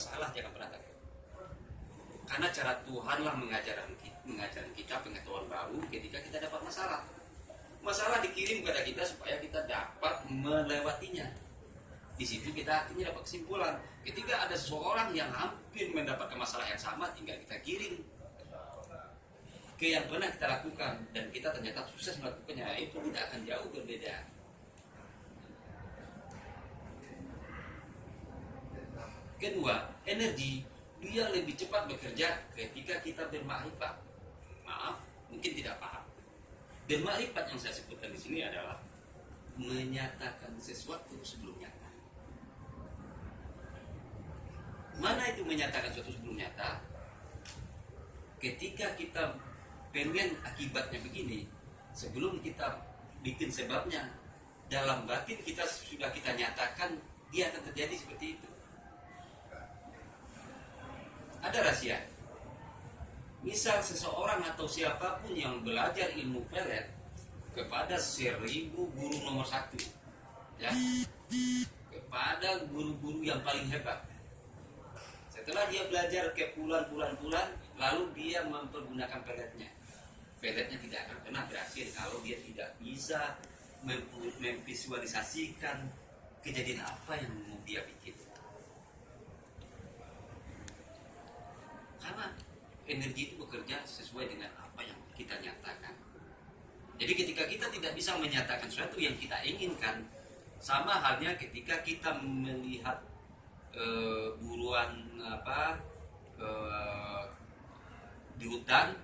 salah jangan pernah takut. Karena cara Tuhanlah mengajarkan kita pengetahuan baru ketika kita dapat masalah. Masalah dikirim kepada kita supaya kita dapat melewatinya. Di situ kita akhirnya dapat kesimpulan. Ketika ada seseorang yang hampir mendapatkan masalah yang sama, tinggal kita kirim ke yang pernah kita lakukan dan kita ternyata sukses melakukannya, itu tidak akan jauh berbeda. Kedua, energi dia lebih cepat bekerja ketika kita bermakrifat. Maaf, mungkin tidak paham. Bermakrifat yang saya sebutkan di sini adalah menyatakan sesuatu sebelum nyata. Mana itu menyatakan sesuatu sebelum nyata? Ketika kita pengen akibatnya begini, sebelum kita bikin sebabnya, dalam batin kita sudah kita nyatakan dia akan terjadi seperti itu. Ada rahasia. Misal seseorang atau siapapun yang belajar ilmu pelet kepada 1000 guru nomor 1, ya, kepada guru-guru yang paling hebat. Setelah dia belajar ke bulan-bulan, lalu dia mempergunakan peletnya. Peletnya tidak akan pernah berhasil kalau dia tidak bisa memvisualisasikan kejadian apa yang mau dia bikin. Karena energi itu bekerja sesuai dengan apa yang kita nyatakan. Jadi ketika kita tidak bisa menyatakan sesuatu yang kita inginkan, sama halnya ketika kita melihat buruan di hutan,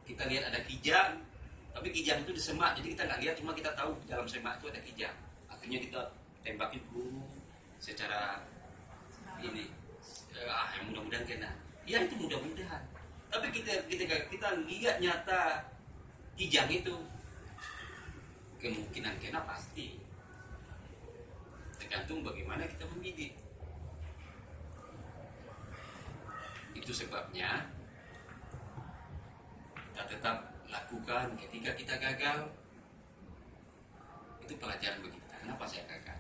kita lihat ada kijang, tapi kijang itu di semak, jadi kita nggak lihat, cuma kita tahu di dalam semak itu ada kijang. Akhirnya kita tembakin peluru secara ini, yang mudah-mudahan kena. Ya itu mudah-mudahan. Tapi ketika kita lihat nyata kijang itu, kemungkinan kena pasti. Tergantung bagaimana kita membidik. Itu sebabnya kita tetap lakukan ketika kita gagal. Itu pelajaran bagi kita. Kenapa saya gagal?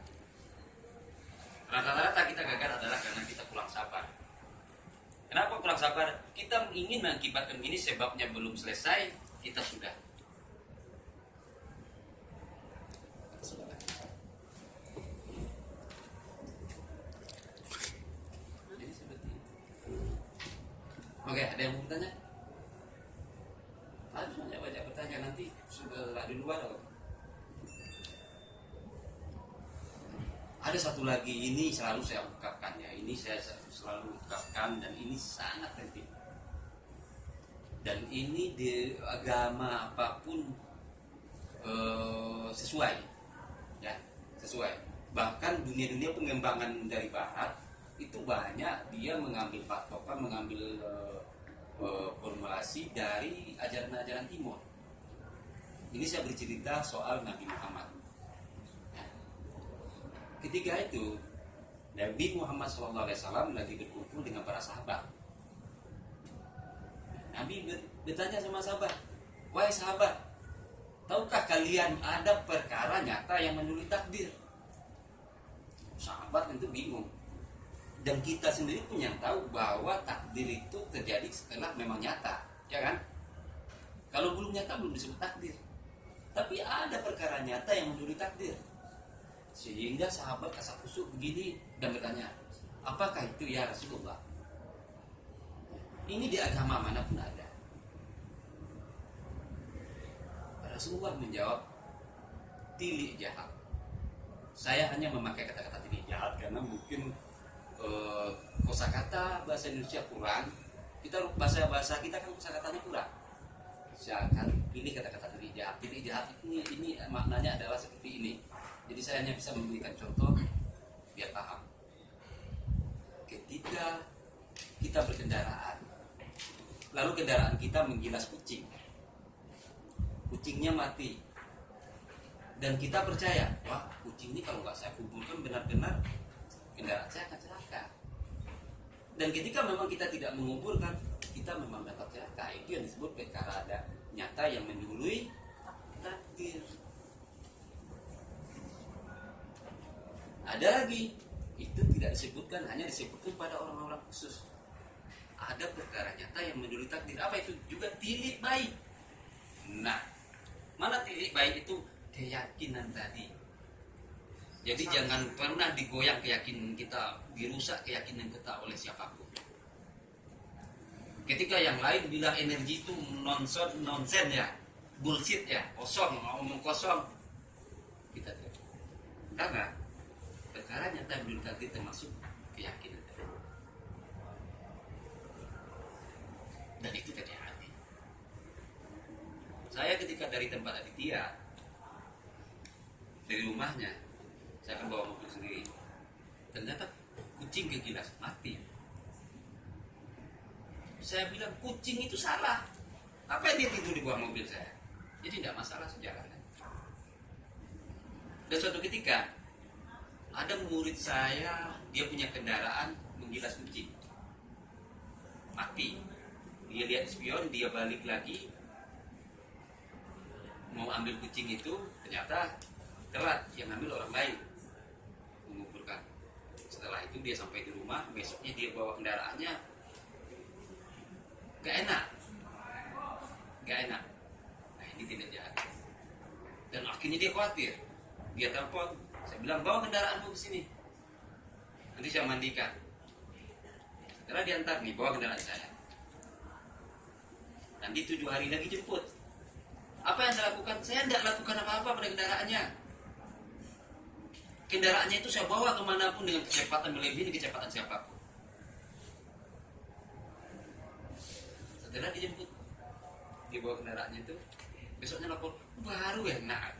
Rata-rata kita gagal adalah karena kita kurang sabar. Kenapa kurang sabar? Kita ingin mengakibatkan ini, sebabnya belum selesai, kita sudah. Jadi seperti itu. Oke, ada yang mau bertanya? Harus banyak bertanya, nanti sudah di luar. Ada satu lagi, ini selalu saya ungkapkan ya, ini saya selalu ungkapkan dan ini sangat penting. Dan ini di agama apapun sesuai, ya sesuai. Bahkan dunia-dunia pengembangan dari Barat itu banyak dia mengambil patokan, mengambil formulasi dari ajaran-ajaran Timur. Ini saya bercerita soal Nabi Muhammad. Ketika itu Nabi Muhammad SAW lagi berkumpul dengan para sahabat. Nabi bertanya sama sahabat, wahai sahabat, tahukah kalian ada perkara nyata yang menurut takdir? Sahabat tentu bingung. Dan kita sendiri pun yang tahu bahwa takdir itu terjadi setelah memang nyata, ya kan? Kalau belum nyata belum disebut takdir. Tapi ada perkara nyata yang menurut takdir. Sehingga sahabat kasak kusuk begini dan bertanya, apakah itu ya Rasulullah? Ini di agama manapun ada. Rasulullah menjawab, tilik jahat. Saya hanya memakai kata-kata tilik jahat karena mungkin kosakata bahasa Indonesia kurang. Kita bahasa kita kan kosakatanya kurang. Saya akan pilih kata-kata tilik jahat. Tilik jahat ini maknanya adalah seperti ini. Jadi saya hanya bisa memberikan contoh biar paham. Ketika kita berkendaraan, lalu kendaraan kita menggilas kucing, kucingnya mati, dan kita percaya, wah kucing ini kalau nggak saya kumpulkan benar-benar kendaraan saya akan celaka. Dan ketika memang kita tidak mengumpulkan, kita memang dapat celaka. Itu yang disebut perkara ada nyata yang mendului takdir. Ada lagi, itu tidak tidak disebutkan, hanya disebutkan pada orang-orang khusus. Ada perkara nyata yang menurut takdir. Apa itu? Juga tilik baik. Nah, mana tilik baik itu? Keyakinan tadi. Jadi jangan pernah digoyang keyakinan kita, dirusak keyakinan kita oleh siapapun. Ketika yang lain bilang energi itu nonsen ya, bullshit ya, kosong, ngomong kosong, kita tidak. Karena perkara nyata menurut takdir termasuk keyakinan. Dan itu terjadi. Saya ketika dari tempat Aditya, dari rumahnya, saya akan bawa mobil sendiri. Ternyata kucing kegilas mati. Saya bilang kucing itu salah. Apa yang dia tidur di bawah mobil saya? Jadi tidak masalah sejalan. Dan suatu ketika ada murid saya, dia punya kendaraan menggilas kucing, mati. Dia lihat spion, dia balik lagi mau ambil kucing itu, ternyata telat, yang ambil orang lain mengumpulkan. Setelah itu dia sampai di rumah, besoknya dia bawa kendaraannya, gak enak. Nah ini tidak jadi. Dan akhirnya dia khawatir, dia telepon, saya bilang bawa kendaraanmu ke sini, nanti saya mandikan. Setelah diantar nih, bawa kendaraan saya. Nanti 7 hari lagi jemput. Apa yang saya lakukan? Saya tidak lakukan apa-apa pada kendaraannya. Kendaraannya itu saya bawa kemanapun dengan kecepatan melebihi kecepatan siapapun. Setelah dijemput, dia bawa kendaraannya itu, besoknya lapor, baru ya nah.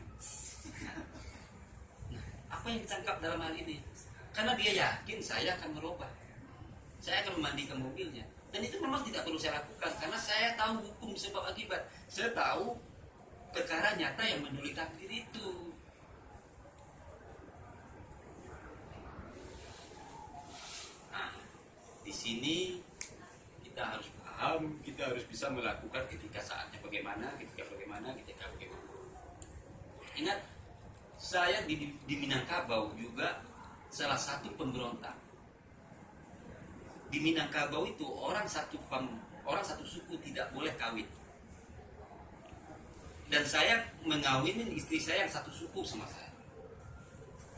Apa yang ditangkap dalam hal ini? Karena dia yakin saya akan merubah, saya akan memandikan mobilnya. Dan itu memang tidak perlu saya lakukan, karena saya tahu hukum sebab akibat. Saya tahu perkara nyata yang menurut takdir itu. Nah, di sini kita harus paham, kita harus bisa melakukan ketika saatnya bagaimana, ketika bagaimana. Ingat, saya di Minangkabau juga salah satu pemberontak. Di Minangkabau itu orang satu suku tidak boleh kawin. Dan saya mengawinin istri saya yang satu suku sama saya.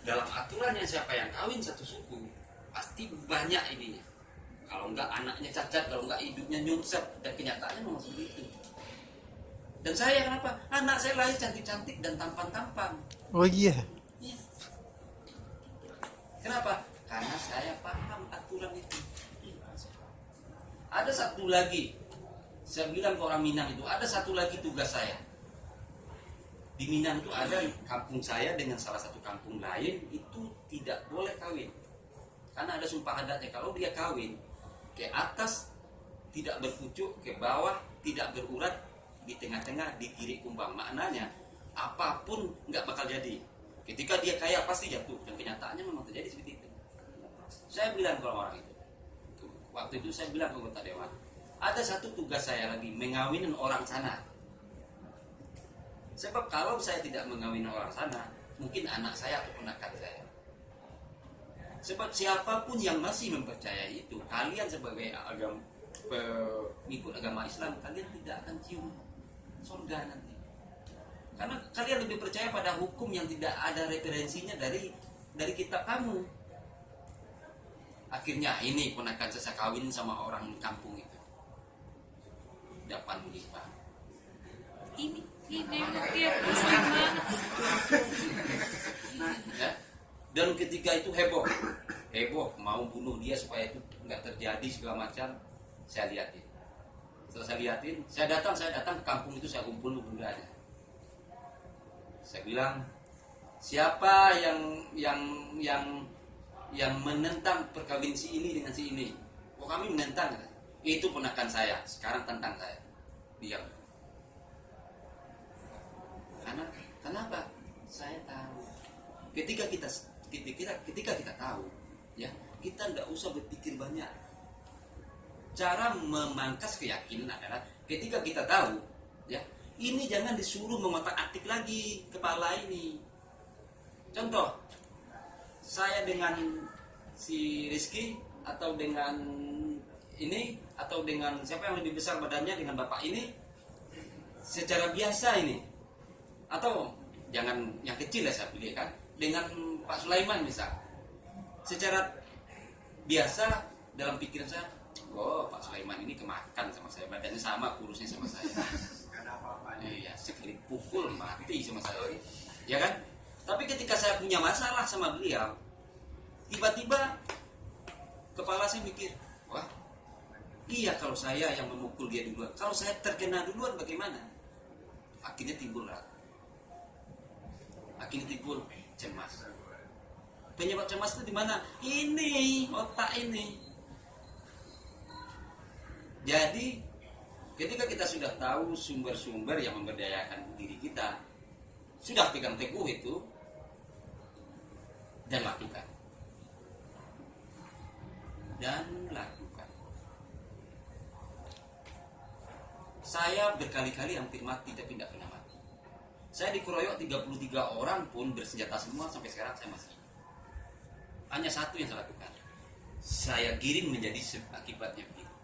Dalam aturannya siapa yang kawin satu suku, pasti banyak ininya. Kalau enggak anaknya cacat, kalau enggak hidupnya nyungsep. Dan kenyataannya memang seperti itu. Dan saya kenapa? Anak saya lahir cantik-cantik dan tampan-tampan. Oh iya. Iya. Kenapa? Karena saya paham aturan itu. Ada satu lagi, saya bilang ke orang Minang itu, ada satu lagi tugas saya. Di Minang itu ada kampung saya dengan salah satu kampung lain itu tidak boleh kawin. Karena ada sumpah adatnya, kalau dia kawin ke atas tidak berpucuk, ke bawah tidak berurat, di tengah-tengah di kiri kumbang. Maknanya apapun nggak bakal jadi. Ketika dia kaya pasti jatuh, dan kenyataannya memang terjadi seperti itu. Saya bilang ke orang itu, waktu itu saya bilang ke anggota dewan, ada satu tugas saya lagi, mengawinin orang sana. Sebab kalau saya tidak mengawinin orang sana, mungkin anak saya atau ponakan saya. Sebab siapapun yang masih mempercayai itu, kalian sebagai pengikut agama Islam, kalian tidak akan cium surga nanti. Karena kalian lebih percaya pada hukum yang tidak ada referensinya dari kitab kamu. Akhirnya ini ponakan saya kawin sama orang kampung itu. Dapat nikah. Ini dia nah, ya. Dan ketika itu heboh mau bunuh dia supaya itu nggak terjadi segala macam. Saya liatin. Setelah saya liatin, saya datang ke kampung itu, saya kumpul bundanya. Saya bilang, siapa yang menentang perkawin si ini dengan si ini? Oh, kami menentang. Itu ponakan saya. Sekarang tentang saya. Diam. Karena kenapa? Saya tahu. Ketika kita tahu, ya, kita tidak usah berpikir banyak. Cara memangkas keyakinan adalah ketika kita tahu, ya, ini jangan disuruh mengotak-atik lagi kepala ini. Contoh, saya dengan si Rizky atau dengan ini atau dengan siapa yang lebih besar badannya dengan bapak ini secara biasa ini, atau jangan yang kecil ya saya pilih kan, dengan Pak Sulaiman misal secara biasa dalam pikiran saya, oh Pak Sulaiman ini kemakan sama saya, badannya sama, kurusnya sama saya. Iya, sekali pukul mati sama saya, ya kan? Tapi ketika saya punya masalah sama beliau, tiba-tiba kepala saya mikir, wah, iya kalau saya yang memukul dia duluan, kalau saya terkena duluan bagaimana? Akhirnya timbul ragu, akhirnya timbul cemas. Penyebab cemas itu di mana? Ini otak ini. Jadi ketika kita sudah tahu sumber-sumber yang memberdayakan diri kita, sudah pegang teguh itu dan lakukan. Dan lakukan. Saya berkali-kali hampir mati tapi tidak pernah mati. Saya dikeroyok 33 orang pun bersenjata semua, sampai sekarang saya masih. Hanya satu yang saya lakukan, saya giring menjadi akibatnya begitu.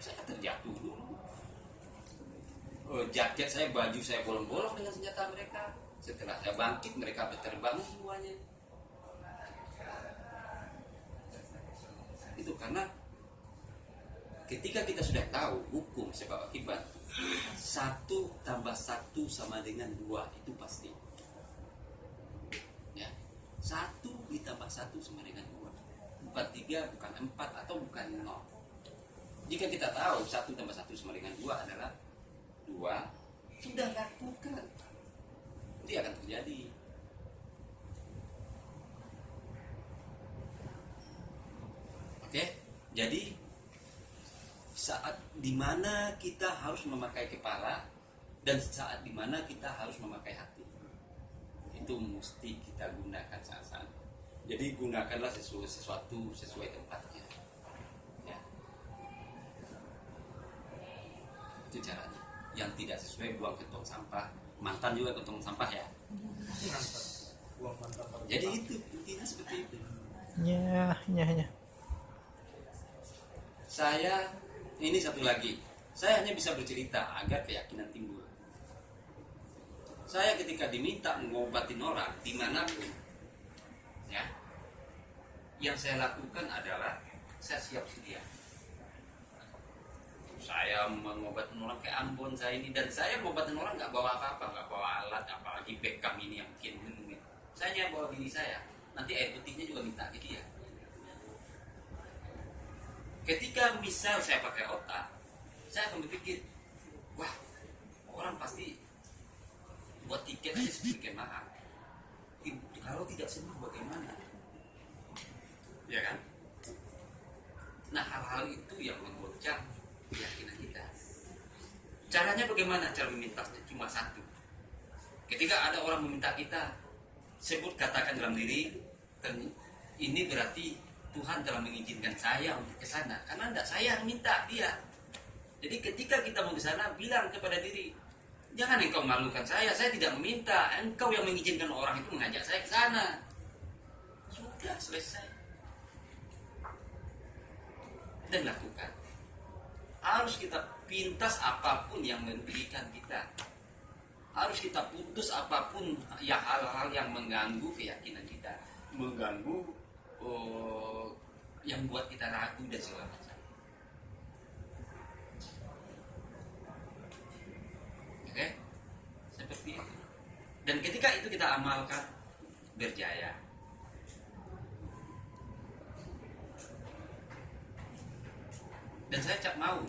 Saya terjatuh dulu. Jaket saya, baju saya bolong-bolong dengan senjata mereka. Setelah saya bangkit, mereka berterbang semuanya. Itu karena ketika kita sudah tahu hukum sebab akibat, 1 tambah 1 sama dengan 2 itu pasti. Ya, 1 ditambah 1 sama dengan 2, bukan 3, bukan 4, atau bukan 0. Jika kita tahu 1 tambah 1 sama dengan 2 adalah 2, sudah lakukan, dia akan terjadi. Oke, jadi saat dimana kita harus memakai kepala dan saat dimana kita harus memakai hati, itu mesti kita gunakan saat-saat. Jadi gunakanlah sesuatu sesuai tempatnya. Ya. Itu caranya. Yang tidak sesuai buang ke tong sampah. Mantan juga ke tong sampah ya. Jadi itu intinya seperti itu. Ya. Saya ini satu lagi. Saya hanya bisa bercerita agar keyakinan timbul. Saya ketika diminta mengobatin orang dimanapun, ya, yang saya lakukan adalah saya siap sedia. Saya mengobatin orang ke Ambon saya ini, dan saya mengobatin orang nggak bawa apa-apa, nggak bawa alat, apalagi Beckham ini yang bikin minum. Saya hanya bawa diri saya. Nanti air putihnya juga minta ke dia. Ketika misal saya pakai otak, saya akan berpikir, wah, orang pasti buat tiket aja sedikit mahal. Kalau tidak sembuh bagaimana? Ya kan? Nah, hal-hal itu yang menggoncang keyakinan kita. Caranya bagaimana? Cara memintasnya cuma satu. Ketika ada orang meminta kita, sebut katakan dalam diri, ini berarti Tuhan telah mengizinkan saya untuk ke sana, karena tidak saya yang minta dia. Jadi ketika kita mau ke sana, bilang kepada diri, jangan engkau malukan saya tidak meminta, engkau yang mengizinkan orang itu mengajak saya ke sana. Sudah selesai. Dan lakukan. Harus kita pintas apapun yang merugikan kita. Harus kita putus apapun ya hal-hal yang mengganggu keyakinan kita, mengganggu yang buat kita ragu dan segala macam. Oke, seperti itu. Dan ketika itu kita amalkan, berjaya. Dan saya cap mau.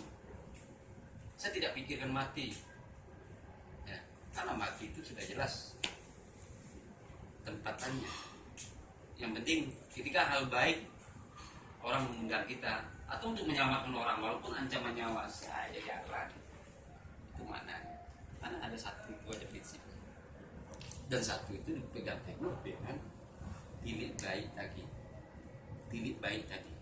Saya tidak pikirkan mati. Ya, karena mati itu sudah jelas tempatannya. Yang penting ketika hal baik orang mengundang kita atau untuk menyelamatkan orang walaupun ancaman nyawa, saya jalan. Itu mana ada satu itu aja prinsip. Dan satu itu dipegang teguh dengan tilik baik tadi. Tilik baik tadi.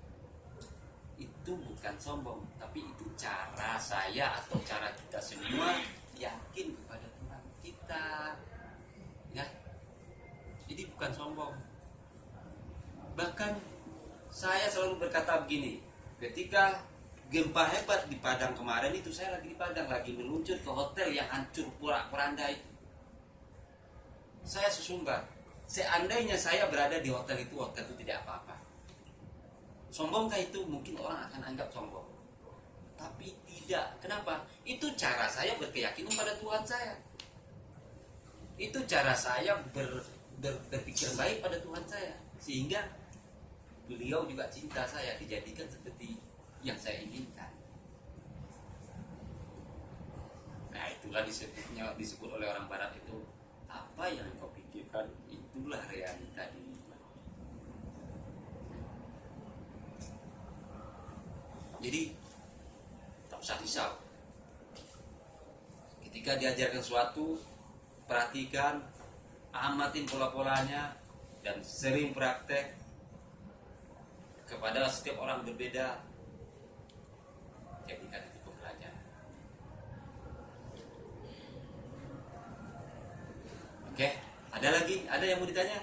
Itu bukan sombong, tapi itu cara saya atau cara kita semua yakin kepada Tuhan kita. Ya. Jadi bukan sombong. Bahkan saya selalu berkata begini, ketika gempa hebat di Padang kemarin itu, saya lagi di Padang, lagi meluncur ke hotel yang hancur porak-poranda itu. Saya sesumbar, seandainya saya berada di hotel itu tidak apa-apa. Sombongkah itu? Mungkin orang akan anggap sombong. Tapi tidak. Kenapa? Itu cara saya berkeyakinan pada Tuhan saya. Itu cara saya berpikir baik pada Tuhan saya. Sehingga beliau juga cinta saya, dijadikan seperti yang saya inginkan. Nah, itulah disebut oleh orang barat itu, apa yang kau pikirkan itulah realita diri. Jadi tak usah risau. Ketika diajarkan sesuatu, perhatikan, amatin pola-polanya, dan sering praktek kepada setiap orang berbeda. Jadikan itu pembelajaran. Oke, ada lagi? Ada yang mau ditanya?